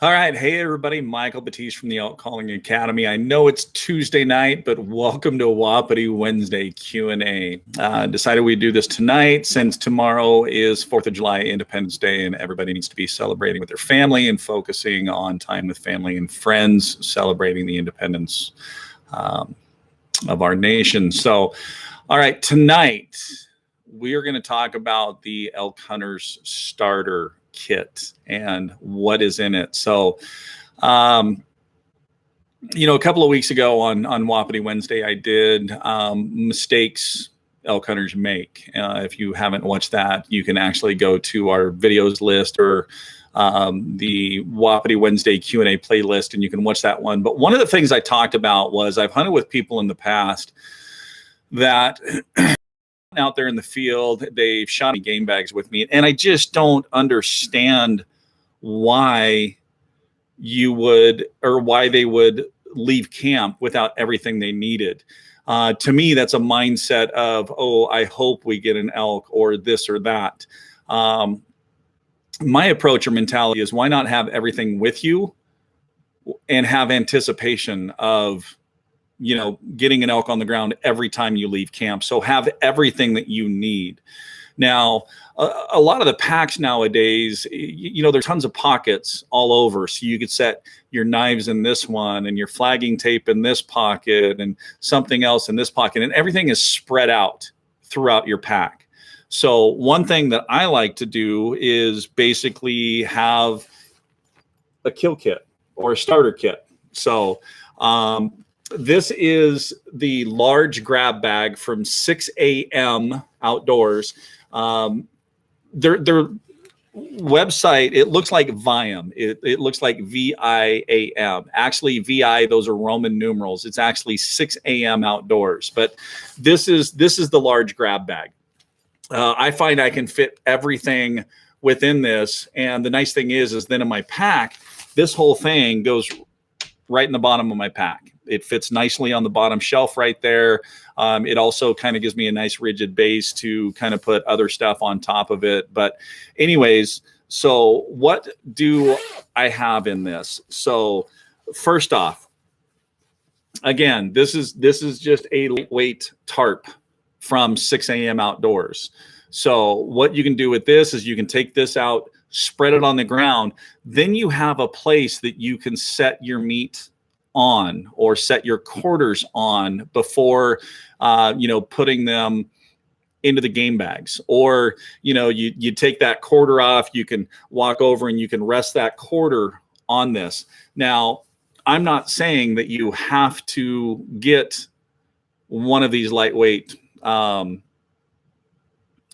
All right. Hey, everybody. Michael Batiste from the Elk Hunting Academy. I know it's Tuesday night, but welcome to Wapiti Wednesday Q&A. Decided we'd do this tonight since tomorrow is 4th of July, Independence Day, and everybody needs to be celebrating with their family and focusing on time with family and friends, celebrating the independence of our nation. So, all right, tonight we are going to talk about the Elk Hunters Starter Kit and what is in it. So, a couple of weeks ago on Wapiti Wednesday, I did mistakes elk hunters make. If you haven't watched that, you can actually go to our videos list or the Wapiti Wednesday Q&A playlist, and you can watch that one. But one of the things I talked about was I've hunted with people in the past that out there in the field, they've shot me game bags with me, and I just don't understand why why they would leave camp without everything they needed. To me, that's a mindset of, oh, I hope we get an elk or this or that. My approach or mentality is, why not have everything with you and have anticipation of getting an elk on the ground every time you leave camp. So have everything that you need. Now, a lot of the packs nowadays, there's tons of pockets all over. So you could set your knives in this one and your flagging tape in this pocket and something else in this pocket, and everything is spread out throughout your pack. So one thing that I like to do is basically have a kill kit or a starter kit. So, this is the large grab bag from 6 a.m. Outdoors. Their website, it looks like Viam. It looks like VIAM. Actually, VI, those are Roman numerals. It's actually 6 a.m. Outdoors. But this is the large grab bag. I find I can fit everything within this. And the nice thing is then in my pack, this whole thing goes right in the bottom of my pack. It fits nicely on the bottom shelf right there. It also kind of gives me a nice rigid base to kind of put other stuff on top of it. But anyways, so what do I have in this? So first off, again, this is just a lightweight tarp from 6 a.m. Outdoors. So what you can do with this is you can take this out, spread it on the ground. Then you have a place that you can set your meat on or set your quarters on before putting them into the game bags. Or you take that quarter off, you can walk over and you can rest that quarter on this. Now, I'm not saying that you have to get one of these lightweight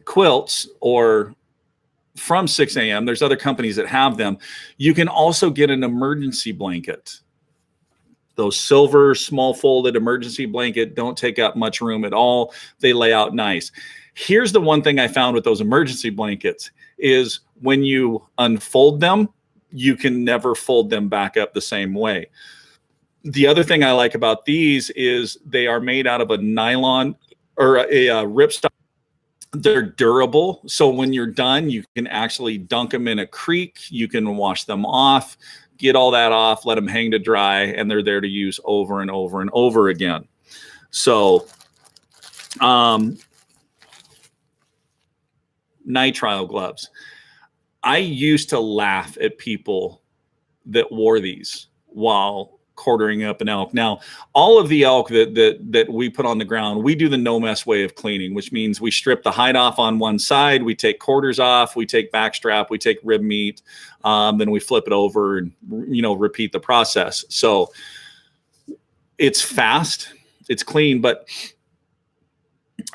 quilts or from 6 a.m. There's other companies that have them. You can also get an emergency blanket. Those silver small folded emergency blanket don't take up much room at all. They lay out nice. Here's the one thing I found with those emergency blankets is when you unfold them, you can never fold them back up the same way. The other thing I like about these is they are made out of a nylon or a ripstop. They're durable. So when you're done, you can actually dunk them in a creek. You can wash them off, get all that off, let them hang to dry, and they're there to use over and over and over again. So, nitrile gloves. I used to laugh at people that wore these while quartering up an elk. Now, all of the elk that we put on the ground, we do the no mess way of cleaning, which means we strip the hide off on one side, we take quarters off, we take backstrap, we take rib meat, then we flip it over and repeat the process. So it's fast, it's clean. But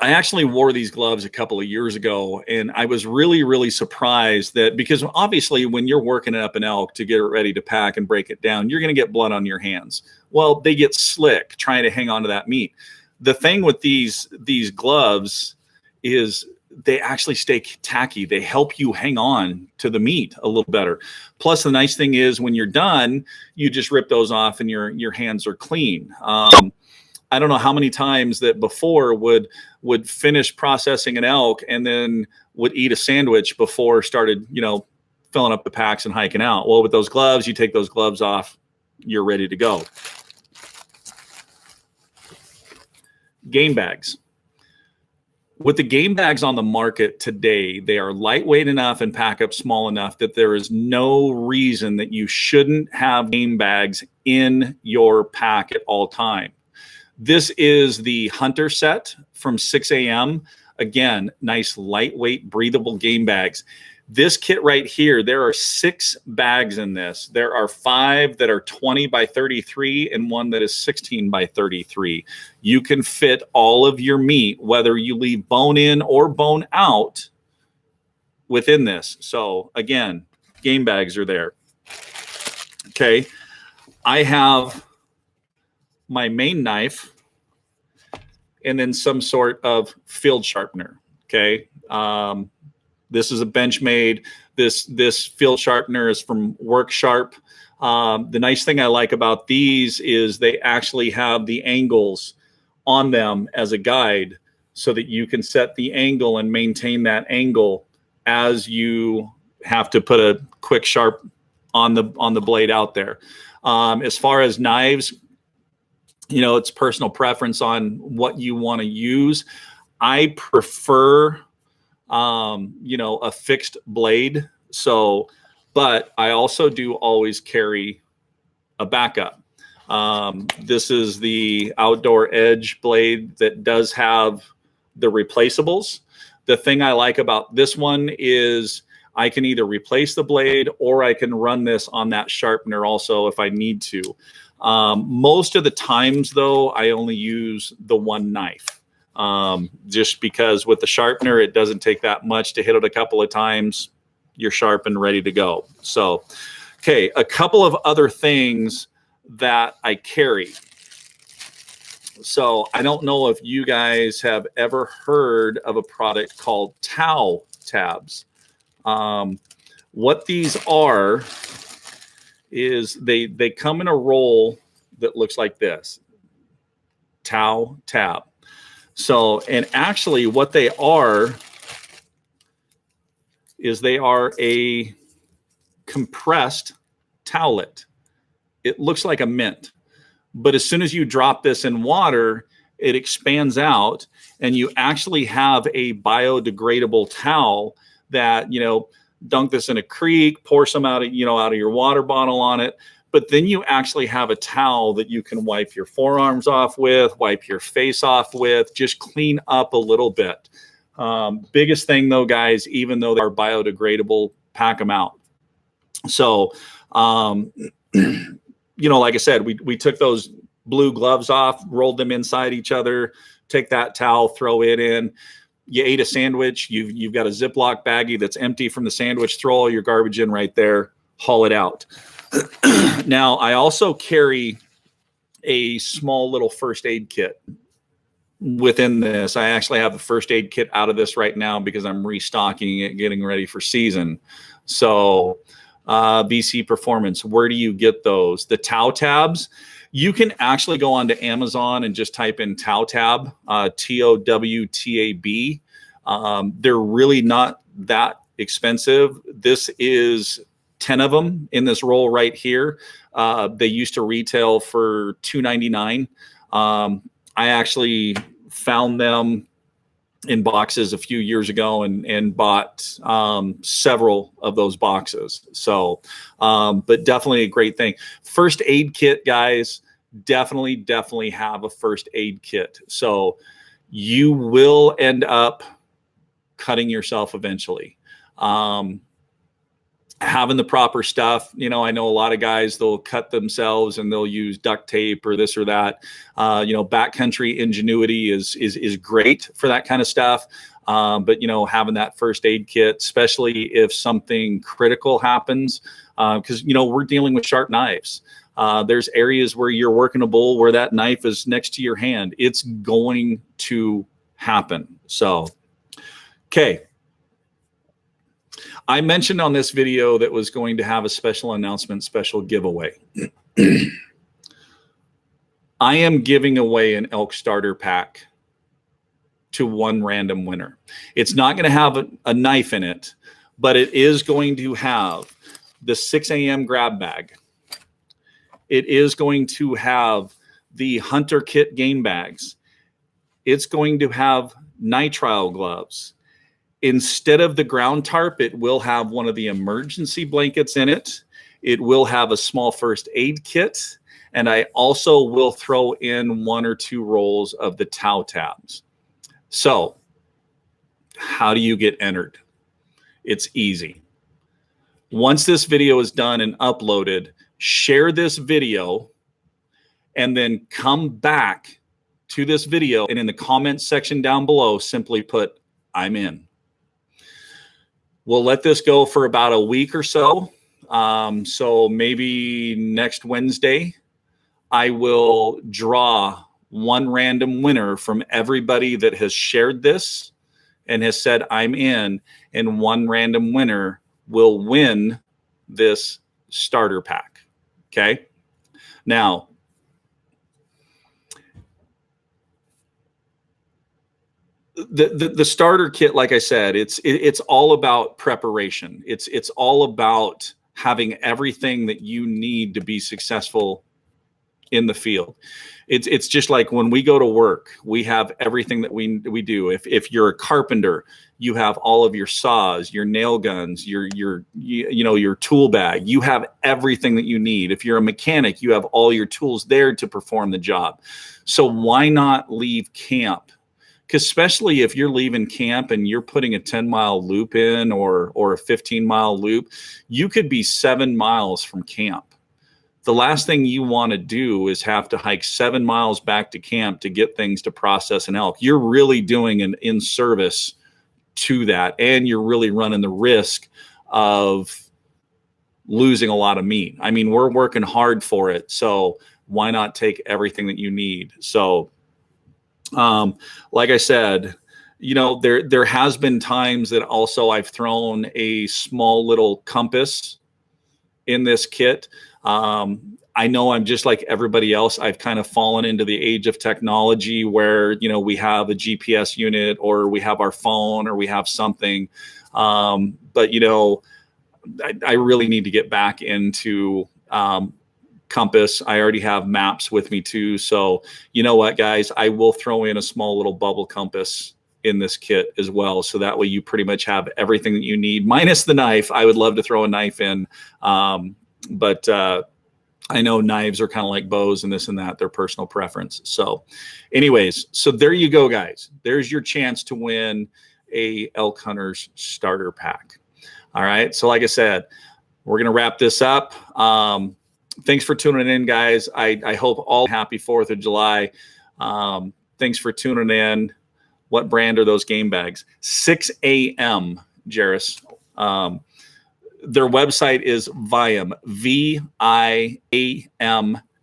I actually wore these gloves a couple of years ago, and I was really, really surprised that, because obviously when you're working up an elk to get it ready to pack and break it down, you're going to get blood on your hands. Well, they get slick trying to hang on to that meat. The thing with these gloves is they actually stay tacky. They help you hang on to the meat a little better. Plus, the nice thing is when you're done, you just rip those off and your hands are clean. I don't know how many times that before would finish processing an elk and then would eat a sandwich before started, filling up the packs and hiking out. Well, with those gloves, you take those gloves off, you're ready to go. Game bags. With the game bags on the market today, they are lightweight enough and pack up small enough that there is no reason that you shouldn't have game bags in your pack at all time. This is the Hunter set from 6 a.m. Again, nice, lightweight, breathable game bags. This kit right here, there are 6 bags in this. There are 5 that are 20 by 33 and 1 that is 16 by 33. You can fit all of your meat, whether you leave bone in or bone out, within this. So again, game bags are there. Okay. I have my main knife and then some sort of field sharpener. Okay. This is a Benchmade. This field sharpener is from Work Sharp. The nice thing I like about these is they actually have the angles on them as a guide so that you can set the angle and maintain that angle as you have to put a quick sharp on the blade out there. As far as knives, you know, it's personal preference on what you want to use. I prefer you know, a fixed blade. So, but I also do always carry a backup. This is the Outdoor Edge blade that does have the replaceables. The thing I like about this one is I can either replace the blade or I can run this on that sharpener also if I need to. Most of the times though, I only use the one knife. Just because with the sharpener, it doesn't take that much to hit it a couple of times. You're sharp and ready to go. So, okay, a couple of other things that I carry. So I don't know if you guys have ever heard of a product called towel tabs. What these are is they come in a roll that looks like this. Towel tab. So, and actually what they are is they are a compressed towelette. It looks like a mint, but as soon as you drop this in water, it expands out and you actually have a biodegradable towel that, you know, dunk this in a creek, pour some out of, you know, out of your water bottle on it. But then you actually have a towel that you can wipe your forearms off with, wipe your face off with, just clean up a little bit. Biggest thing though, guys, even though they're biodegradable, pack them out. So, you know, like I said, we took those blue gloves off, rolled them inside each other, take that towel, throw it in. You ate a sandwich, you've got a Ziploc baggie that's empty from the sandwich, throw all your garbage in right there, haul it out. Now, I also carry a small little first aid kit within this. I actually have a first aid kit out of this right now because I'm restocking it, getting ready for season. So BC Performance, where do you get those? The Tow Tabs, you can actually go onto Amazon and just type in Tow Tab, TOWTAB. They're really not that expensive. This is 10 of them in this roll right here. They used to retail for $2.99. I actually found them in boxes a few years ago and bought several of those boxes. So, but definitely a great thing. First aid kit, guys, definitely have a first aid kit. So you will end up cutting yourself eventually. Having the proper stuff, you know, I know a lot of guys, they'll cut themselves and they'll use duct tape or this or that. You know, Backcountry Ingenuity is great for that kind of stuff. But, you know, having that first aid kit, especially if something critical happens, because, you know, we're dealing with sharp knives. There's areas where you're working a bull where that knife is next to your hand. It's going to happen. So, okay. I mentioned on this video that was going to have a special announcement, special giveaway. I am giving away an elk starter pack to one random winner. It's not going to have a knife in it, but it is going to have the 6 a.m. grab bag. It is going to have the hunter kit game bags. It's going to have nitrile gloves. Instead of the ground tarp, it will have one of the emergency blankets in it. It will have a small first aid kit. And I also will throw in 1 or 2 rolls of the towel tabs. So how do you get entered? It's easy. Once this video is done and uploaded, share this video and then come back to this video, and in the comments section down below, simply put, I'm in. We'll let this go for about a week or so. So maybe next Wednesday, I will draw 1 random winner from everybody that has shared this and has said I'm in, and 1 random winner will win this starter pack. Okay. Now, the starter kit, like I said, it's all about preparation. It's all about having everything that you need to be successful in the field. It's just like when we go to work, we have everything that we do. If you're a carpenter, you have all of your saws, your nail guns, your tool bag. You have everything that you need. If you're a mechanic, you have all your tools there to perform the job. So why not leave camp? Because especially if you're leaving camp and you're putting a 10-mile loop in or a 15-mile loop, you could be 7 miles from camp. The last thing you want to do is have to hike 7 miles back to camp to get things to process an elk. You're really doing an in-service to that, and you're really running the risk of losing a lot of meat. I mean, we're working hard for it, so why not take everything that you need? So, like I said, there has been times that also I've thrown a small little compass in this kit. I know I'm just like everybody else. I've kind of fallen into the age of technology where, we have a GPS unit or we have our phone or we have something. But I really need to get back into, compass. I already have maps with me too. So you know what, guys, I will throw in a small little bubble compass in this kit as well. So that way you pretty much have everything that you need minus the knife. I would love to throw a knife in. But I know knives are kind of like bows and this and that, their personal preference. So anyways, so there you go, guys. There's your chance to win a Elk Hunters starter pack. All right. So like I said, we're going to wrap this up. Thanks for tuning in, guys. I hope all happy 4th of July. Thanks for tuning in. What brand are those game bags? 6 a.m. Jairus. Their website is Viam, V-I-A-M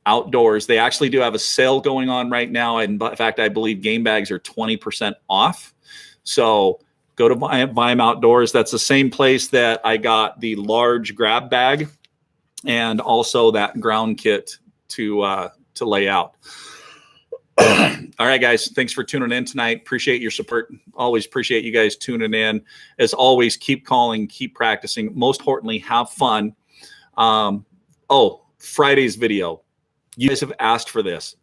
Outdoors. They actually do have a sale going on right now. And in fact, I believe game bags are 20% off. So go to Viam Outdoors. That's the same place that I got the large grab bag and also that ground kit to lay out. All right, guys. Thanks for tuning in tonight. Appreciate your support. Always appreciate you guys tuning in. As always, keep calling, keep practicing. Most importantly, have fun. Friday's video. You guys have asked for this.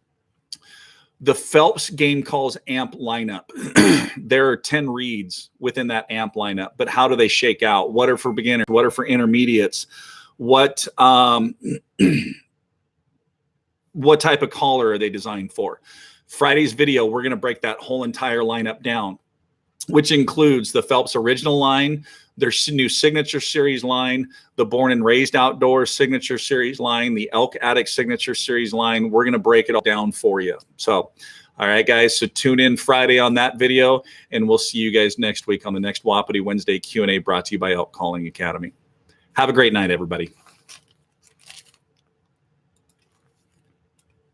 The Phelps Game Calls AMP lineup. There are 10 reads within that AMP lineup, but how do they shake out? What are for beginners? What are for intermediates? What type of caller are they designed for? Friday's video, we're going to break that whole entire lineup down, which includes the Phelps original line, their new signature series line, the Born and Raised Outdoors signature series line, the Elk Addict signature series line. We're going to break it all down for you. So, all right, guys. So tune in Friday on that video, and we'll see you guys next week on the next Wapiti Wednesday Q&A brought to you by Elk Calling Academy. Have a great night, everybody.